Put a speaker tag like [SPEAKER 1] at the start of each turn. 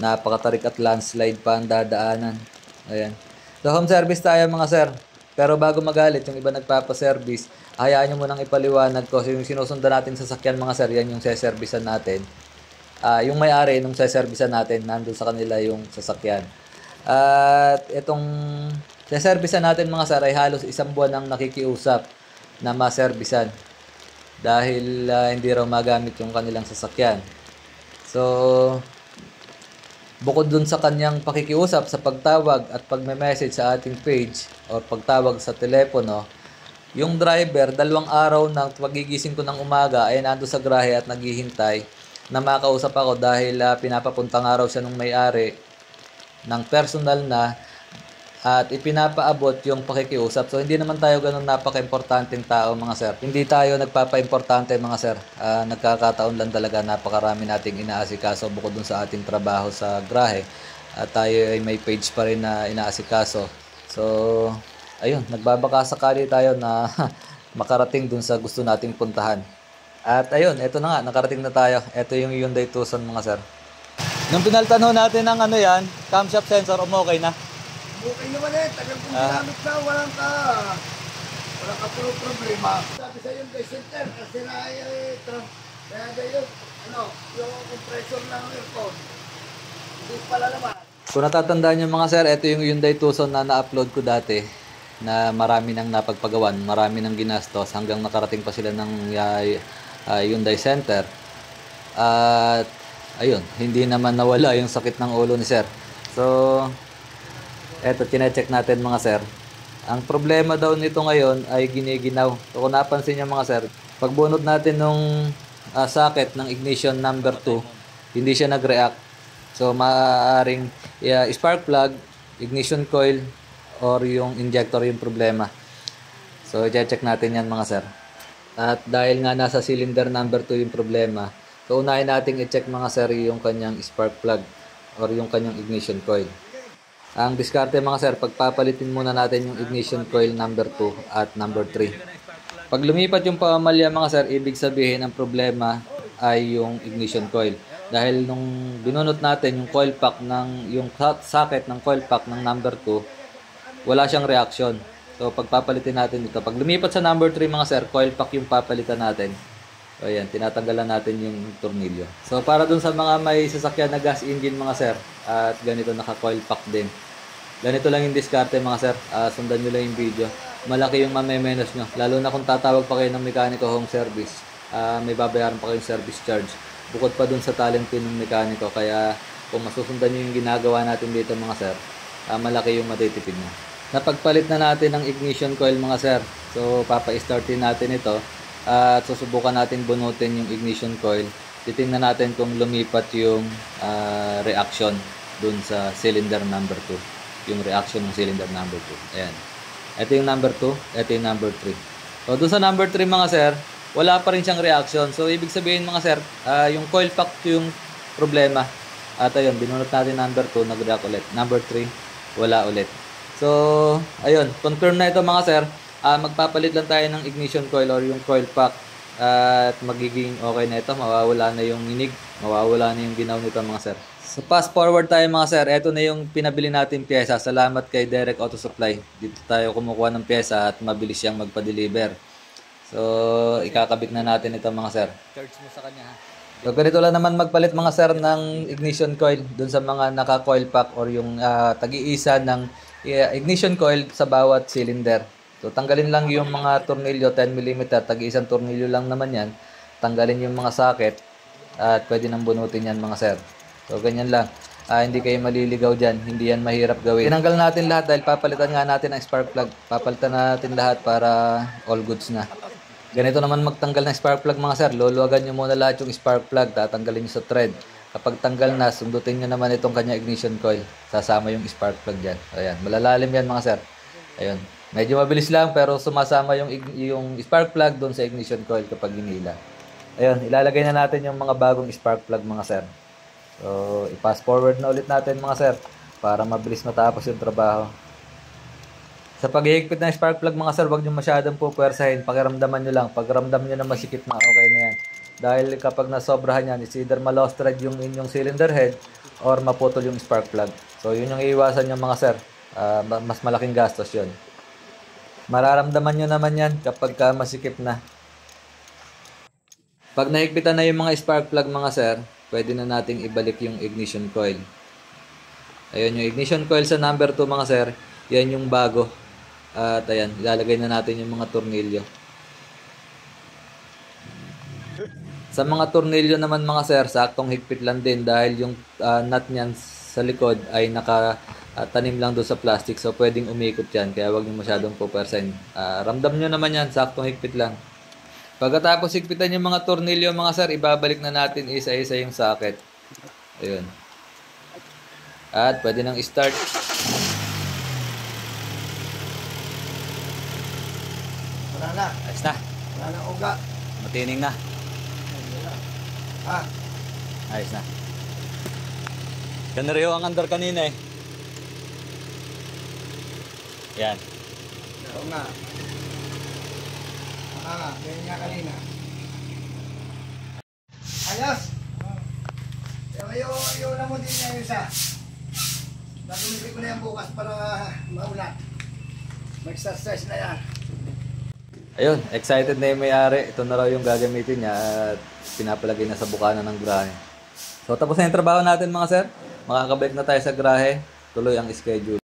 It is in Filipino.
[SPEAKER 1] Napakatarik at landslide pa ang dadaanan. Ayan. So home service tayo mga sir. Pero bago magalit, yung iba nagpapaservice, hayaan nyo munang ipaliwanag ko. So, yung sinusundan natin sa sakyan mga sir, yan yung seservisan natin. Yung may-ari nung seservisan natin, nandun sa kanila yung sasakyan. At itong seservisan natin mga sir ay halos isang buwan nang nakikiusap na maservisan. Dahil hindi raw magamit yung kanilang sasakyan. So, bukod dun sa kanyang pakikiusap sa pagtawag at pagme-message sa ating page o pagtawag sa telepono, yung driver, 2 araw nang pagigising ko ng umaga ay nando sa garahe at naghihintay na makausap ako dahil pinapapunta nga raw siya nung may-ari ng personal na at ipinapaabot yung pakikiusap. So hindi naman tayo ganun napaka-importanteng tao mga sir. Hindi tayo nagpapa-importante mga sir. Nagkakataon lang talaga napakarami nating inaasikaso bukod dun sa ating trabaho sa grahe. At tayo ay may page pa rin na inaasikaso. So ayun, nagbabaka sakali tayo na makarating dun sa gusto nating puntahan. At ayun, eto na nga, nakarating na tayo. Eto yung Hyundai Tucson mga sir. Nung pinaltan ho natin ng camshaft sensor, okay na?
[SPEAKER 2] Okay naman tagal kong ginamit na, walang ka problema. Sabi sa yung center, kasi na kaya yun, yung compressor ng aircon, hindi pala naman.
[SPEAKER 1] Kung natatandaan nyo mga sir, ito yung Hyundai Tucson na na-upload ko dati na marami nang napagpagawan, marami nang ginastos hanggang nakarating pa sila ng Hyundai Center. At ayun, hindi naman nawala yung sakit ng ulo ni sir. So, eto, chinecheck natin mga sir. Ang problema daw nito ngayon ay giniginaw. So kung napansin nyo mga sir, pagbunod natin nung socket ng ignition number 2, hindi siya nag-react. So maaaring spark plug, ignition coil, or yung injector yung problema. So i-check natin yan mga sir. At dahil nga nasa cylinder number 2 yung problema, so unahin natin i-check mga sir yung kanyang spark plug or yung kanyang ignition coil. Ang diskarte mga sir, pagpapalitin muna natin yung ignition coil number 2 at number 3. Pag lumipat yung pamamalya mga sir, ibig sabihin ang problema ay yung ignition coil. Dahil nung binunot natin yung coil pack yung socket ng coil pack ng number 2, wala siyang reaction. So pagpapalitin natin ito. Pag lumipat sa number 3 mga sir, coil pack yung papalitan natin. So ayan, tinatanggalan natin yung tornilyo. So para dun sa mga may sasakyan na gas engine mga sir, at ganito naka-coil pack din. Ganito lang yung diskarte mga sir. Sundan nyo lang yung video. Malaki yung mamemenos nyo. Lalo na kung tatawag pa kayo ng mekaniko home service. May babayaran pa kayong service charge. Bukod pa dun sa talent pin ng mekaniko. Kaya kung masusundan nyo yung ginagawa natin dito mga sir, malaki yung matitipid nyo. Napagpalit na natin ng ignition coil mga sir. So papa-startin natin ito. At susubukan natin bunutin yung ignition coil. Titingnan natin kung lumipat yung reaction dun sa cylinder number 2. Yung reaction ng cylinder number 2. Ayan. Ito yung number 2. Ito yung number 3. So dun sa number 3 mga sir, wala pa rin siyang reaction. So ibig sabihin mga sir, yung coil pack yung problema. At ayun, binunot natin number 2, nag-react ulit. Number 3, wala ulit. So ayun, confirm na ito mga sir. Magpapalit lang tayo ng ignition coil or yung coil pack at magiging okay na ito. Mawawala na yung inig, mawawala na yung ginaw nito mga sir. So fast forward tayo mga sir. Ito na yung pinabili natin pyesa. Salamat kay Derek Auto Supply. Dito tayo kumukuha ng pyesa at mabilis siyang magpa-deliver. So ikakabit na natin ito mga sir. Charge mo sa kanya ha. So ganito lang naman magpalit mga sir ng ignition coil dun sa mga naka-coil pack or yung tag-iisa ng ignition coil sa bawat cylinder. So tanggalin lang yung mga tornilyo 10mm, tag-iisang tornilyo lang naman yan. Tanggalin yung mga socket at pwede nang bunutin yan mga sir. So ganyan lang. Hindi kayo maliligaw dyan. Hindi yan mahirap gawin. Tinanggal natin lahat dahil papalitan nga natin ang spark plug. Papalitan natin lahat para all goods na. Ganito naman magtanggal ng spark plug mga sir. Luluwagan nyo muna lahat yung spark plug. Tatanggalin nyo sa thread. Kapag tanggal na, sundutin nyo naman itong kanya ignition coil. Sasama yung spark plug dyan. Ayan. Malalalim yan mga sir. Ayun. Medyo mabilis lang pero sumasama yung spark plug doon sa ignition coil kapag hinila. Ayun. Ilalagay na natin yung mga bagong spark plug mga sir. So, i-fast forward na ulit natin mga sir para mabilis matapos yung trabaho. Sa paghihigpit ng spark plug mga sir, huwag nyo masyadong pupwersahin. Pakiramdaman nyo lang. Pag ramdam nyo na masikip na, okay na yan. Dahil kapag nasobrahan yan, is either ma-lost thread yung inyong cylinder head or maputol yung spark plug. So yun yung iiwasan nyo mga sir. Mas malaking gastos yun. Mararamdaman nyo naman yan kapag masikip na. Pag nahigpitan na yung mga spark plug mga sir, pwede na nating ibalik yung ignition coil. Ayun yung ignition coil sa number 2 mga sir. Yan yung bago. At ayan, ilalagay na natin yung mga tornilyo. Sa mga tornilyo naman mga sir, saktong higpit lang din dahil yung nut niyan sa likod ay nakatanim lang doon sa plastic. So pwedeng umikot yan, kaya wag niyo masyadong pupersahin. Ramdam nyo naman yan, saktong higpit lang. Pagkatapos higpitan yung mga tornilyo mga sir, ibabalik na natin isa-isa yung socket. Ayun. At pwede nang start.
[SPEAKER 2] Wala na.
[SPEAKER 1] Ayos na.
[SPEAKER 2] Wala na uga.
[SPEAKER 1] Matining na.
[SPEAKER 2] Ha?
[SPEAKER 1] Ayos na. Ganun rin ang andar kanina eh. Yan.
[SPEAKER 2] Oo nga. Ganyan nga kanina. Ayos! Yung na mo din niya yung isa. Nagumipit ko na yan bukas para maulat. Mag-exercise na yan.
[SPEAKER 1] Ayun, excited na yung may-ari. Ito na raw yung gagamitin niya at pinapalagay na sa bukana ng grahe. So tapos na yung trabaho natin mga sir. Makakabalik na tayo sa grahe. Tuloy ang schedule.